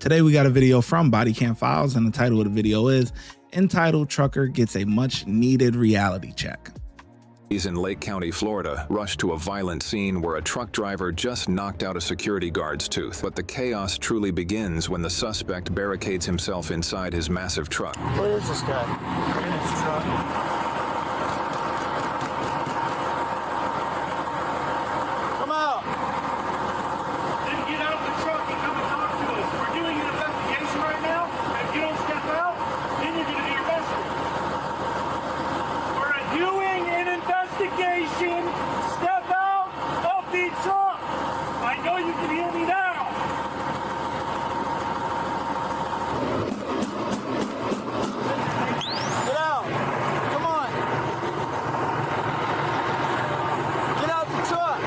Today we got a video from Body Cam Files, and the title of the video is entitled "Trucker Gets a Much Needed Reality Check." He's in Lake County, Florida, rushed to a violent scene where a truck driver just knocked out a security guard's tooth. But the chaos truly begins when the suspect barricades himself inside his massive truck. Where is this guy? In his truck. Come out! Then get out of the truck and come and talk to us. We're doing an investigation right now, and if you don't step out, then you're going to be arrested. We're doing an investigation. Step out of the truck. I know you can hear me now. Get out! Come on! Get out the truck!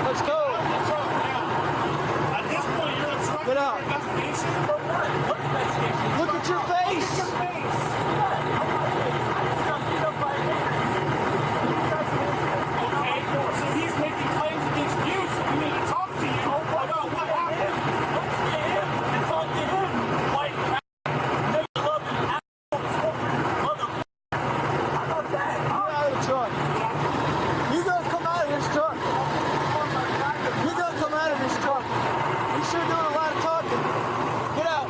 Let's go! At this point, you're in trouble. Get out. Investigation for what? What investigation? Look at your face! Your face. Okay, so he's making claims against you, so we need to talk to you about what happened. Let's get him and talk to him. Like, they love an mother. How about that? Get out of the truck! You're gonna come out of this truck! You're gonna come out of this truck! You sure doing a lot of talking. Get out!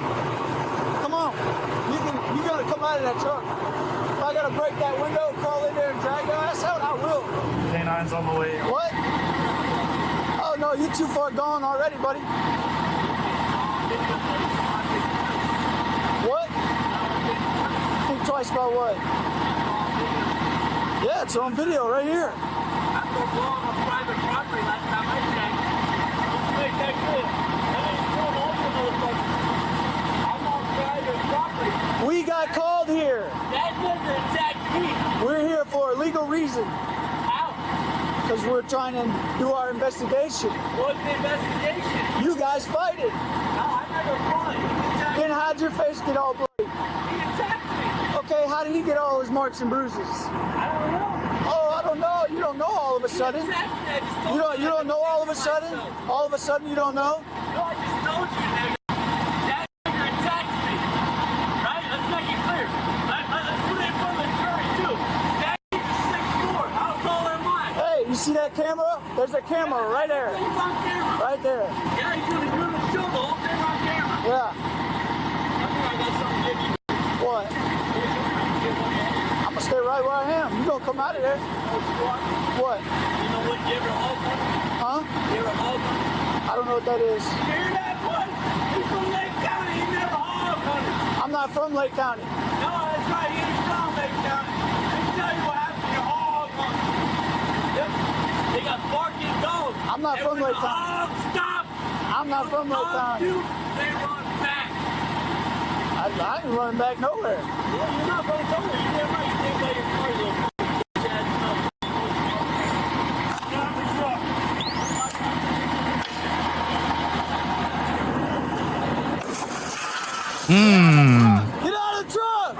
Come on! You're gonna come out of that truck. If I gotta break that window, crawl in there and drag your ass out, I will. K9's on the way. What? Oh no, you're too far gone already, buddy. What? Think twice about what? Yeah, it's on video right here. After blowing on private property last time I checked, let's make that clear. That ain't still over, motherfucker. I'm on private property. We got called here. That nigga attacked me. We're here for a legal reason. How? Because we're trying to do our investigation. What's the investigation? You guys fight it. No, I never won. He attacked Then how'd your face get all bloody? me. He attacked me. Okay, how did he get all his marks and bruises? I don't know. Oh, I don't know. You don't know all of a He sudden. attacked me. I just told You don't know all of a sudden? All of a sudden you don't know? No, I just told you, nigga. That nigga attacked me. Right? Let's make it clear. Let's put it in front of the jury, too. That nigga's 6'4". How tall am I? Hey, you see that camera? There's a camera right there. He's on camera. Right there. Yeah, he's gonna do the show, the whole thing on camera. Yeah. I think I got something to give you. What? I'm gonna stay right where I am. You gonna come out of there. What? You know what? You ever hug him? Huh? You ever hug him? I don't know what that is. You hear that, boy? He's from Lake County. He never hugged him. I'm not from Lake County. No, that's right. He's from Lake County. Let me tell you what happened to your hog him. Yep. They got barking dogs. I'm not And from when Lake the County. hog stops, I'm not from Lake dogs County. do, they run back. I ain't running back nowhere. Yeah, you're not going to go there. You're right. You stay by your car, you little bitch ass mother. Get out of the truck. Get out of the truck!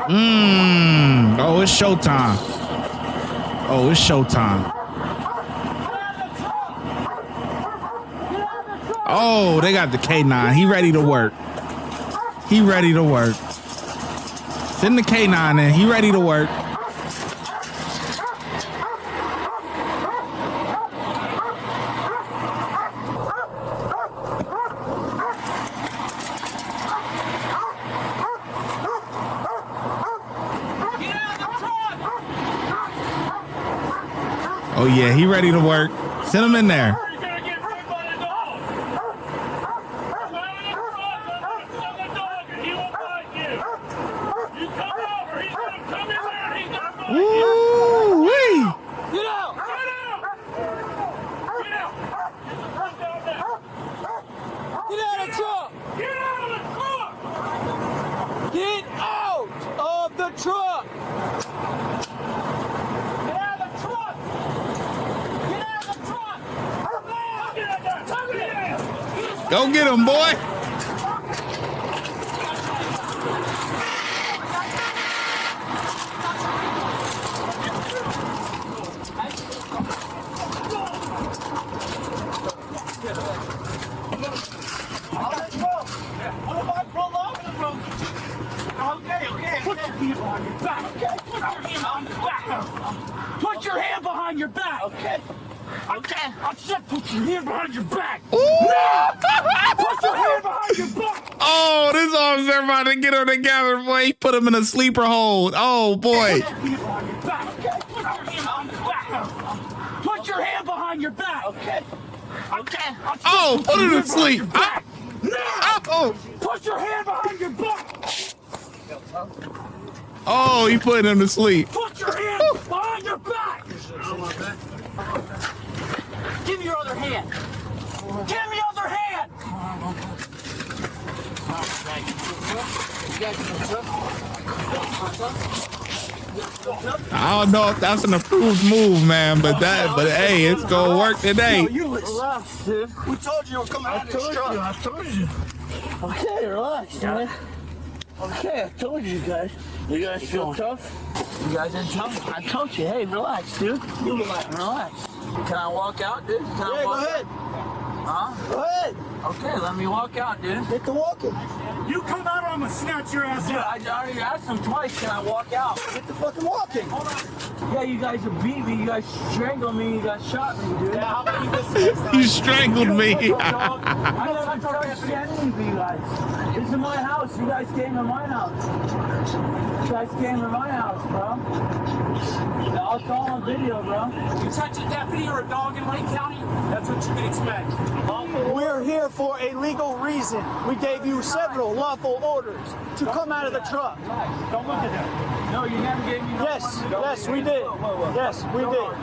Oh, it's showtime. Oh, it's showtime. Oh, they got the K9. He ready to work. He ready to work. Send the K9 in. He ready to work. Oh yeah, he ready to work. Send him in there. You're going to get bit by the dog. Let the dog and he won't bite you. You come over. He's going to come in there and he's not going to bite you. Woo wee. Get out! Get out! Get out! Get the fuck down there. Get out of the truck! Get out of the truck! Get out of the truck! Get out of the truck! Get out of the truck! Get out there! Get out! Go get him, boy. Okay. I said put your hand behind your back. Ooh. Put your hand behind your back. Oh, this officer about to get him together, boy. He put him in a sleeper hold. Oh, boy. Put your hand behind your back. Okay. Okay. Oh, put him to sleep. Oh. Put your hand behind your back. Oh, he put him to sleep. Put your hand behind your back. Give me your other hand. Give me your other hand. I don't know if that's an approved move, man, but hey, it's gonna work today. Relax, dude. We told you we're coming out of this truck. I told you. Okay, relax, man. Okay, I told you guys. You guys feel tough? You guys ain't tough? I told you, hey, relax, dude. You relax. Can I walk out, dude? Can I Yeah, go walk ahead. Huh? Go ahead. Okay, let me walk out, dude. Get to walking. You come out or I'm gonna snatch your ass out. I already asked him twice, can I walk out? Get to fucking walking. Yeah, you guys have beat me, you guys strangled me, you guys shot me, dude. Yeah, how about you listen? You strangled me. I never touched anything for you guys. This is my house, you guys came to my house. You guys came to my house, bro. It's all on video, bro. You touch a deputy or a dog in Lake County, that's what you can expect. We're here for a legal reason. We gave you several lawful orders to come out of the truck. Don't look at him. No, you never gave me no Yes, we did. Yes, we did.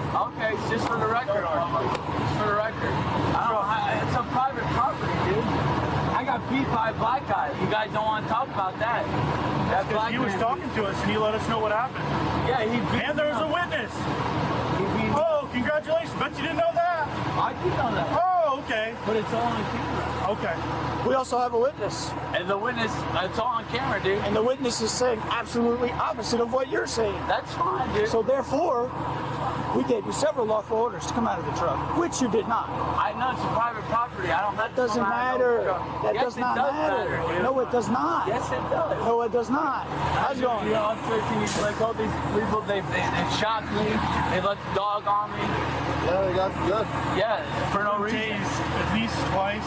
Okay, it's just for the record, just for the record. It's a private property, dude. I got beat by a black guy. You guys don't want to talk about that. That black He was man- talking to us and he let us know what happened. Yeah, he beat And there was me a up. witness. He beat me. Oh, congratulations. Bet you didn't know that. I did know that. Oh, okay. But it's all on camera. Okay. We also have a witness, And the witness, it's all on camera, dude. and the witness is saying absolutely opposite of what you're saying. That's fine, dude. So therefore, we gave you several lawful orders to come out of the truck, which you did not. I know it's a private property. I don't have That to doesn't come out of matter. the truck. That Yes, does it not does matter. dude. No, it does not. Yes, it does. No, it does not. How's it going? You know, I'm searching you, like all these people, they shot me, they let the dog on me. Yeah, they got good. Yeah, for no reason. Tased at least twice.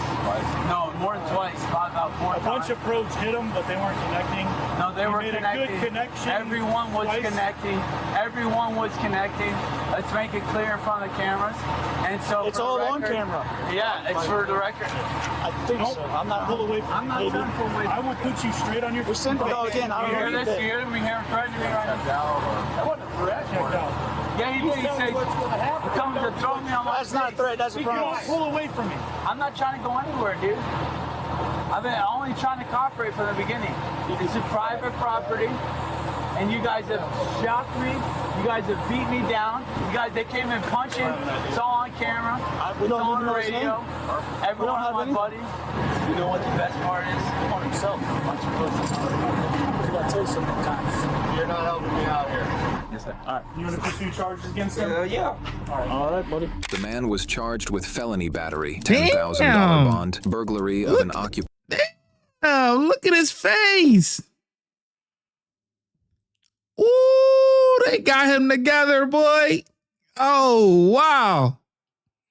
No, more than twice, probably about 4 A times. bunch of probes hit him, but they weren't connecting. No, they You were made connecting. a good connection. Everyone was twice. connecting. Everyone was connecting. Let's make it clear in front of the cameras. And so It's for all the on record- camera. Yeah, it's for the record. I think Nope. so. I'm not. Pull away from I'm not me. trying to pull away. I will put you straight on your We sent the dog in. I You don't hear know this? what You you hear me here threatening me right now? That wasn't a threat. Checked out. Yeah, he did. He said, he comes to throw me on my That's not a face. threat. That's a You don't promise. pull away from me. I'm not trying to go anywhere, dude. I've been only trying to cooperate from the beginning. It's a private property, and you guys have shocked me. You guys have beat me down. You guys, they came in punching. It's all on camera. We It's don't on even the know his radio. name. Every We don't one of have my any. buddies. You know what the best part is? On himself. Bunch of pussies. I gotta tell you something. You're not helping me out here. Yes, sir. All right. You want to pursue charges against him? Yeah. All right, buddy. The man was charged with felony battery, Damn. $10,000 bond, burglary of an occupant. Oh, look at his face. Ooh, they got him together, boy. Oh, wow.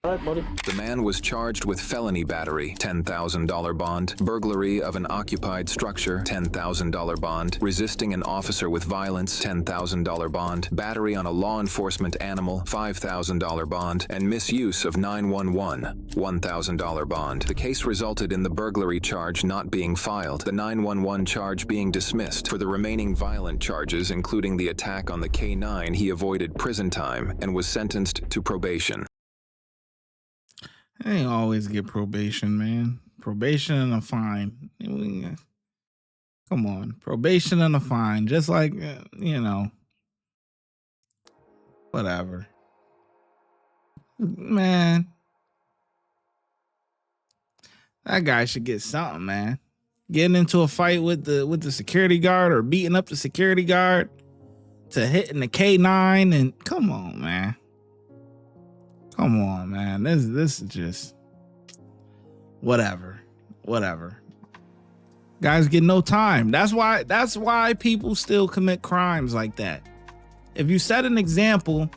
All right, buddy. The man was charged with felony battery, $10,000 bond, burglary of an occupied structure, $10,000 bond, resisting an officer with violence, $10,000 bond, battery on a law enforcement animal, $5,000 bond, and misuse of 911, $1,000 bond. The case resulted in the burglary charge not being filed, the 911 charge being dismissed. For the remaining violent charges, including the attack on the K9, he avoided prison time and was sentenced to probation. I ain't always get probation, man. Probation and a fine. Come on. Probation and a fine. Just like, whatever. Man. That guy should get something, man. Getting into a fight with the security guard or beating up the security guard to hitting the K9 and come on, man. Come on, man. This is just whatever. Guys get no time. That's why people still commit crimes like that. If you set an example,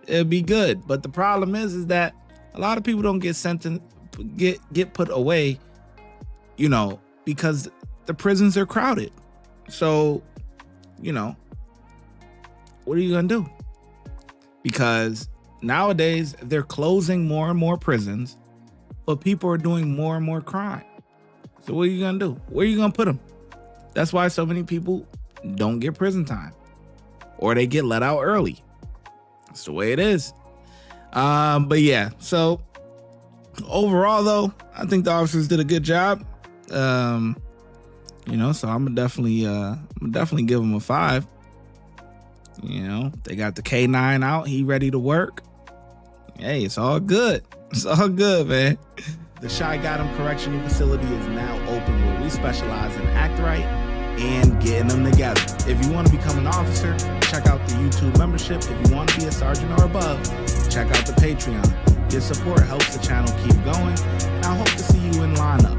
it'd be good. But the problem is that a lot of people don't get sentenced, get put away, you know, because the prisons are crowded. So, you know, what are you gonna do? Because nowadays they're closing more and more prisons, but people are doing more and more crime. So what are you gonna do? Where are you gonna put them? That's why so many people don't get prison time, or they get let out early. That's the way it is. But yeah, so overall though, I think the officers did a good job. You know, so I'm gonna definitely give them a 5. You know, they got the K9 out, he ready to work. Hey, it's all good. It's all good, man. The ShyGotEm Correctional Facility is now open, where we specialize in act right and getting them together. If you want to become an officer, check out the YouTube membership. If you want to be a sergeant or above, check out the Patreon. Your support helps the channel keep going, and I hope to see you in lineup.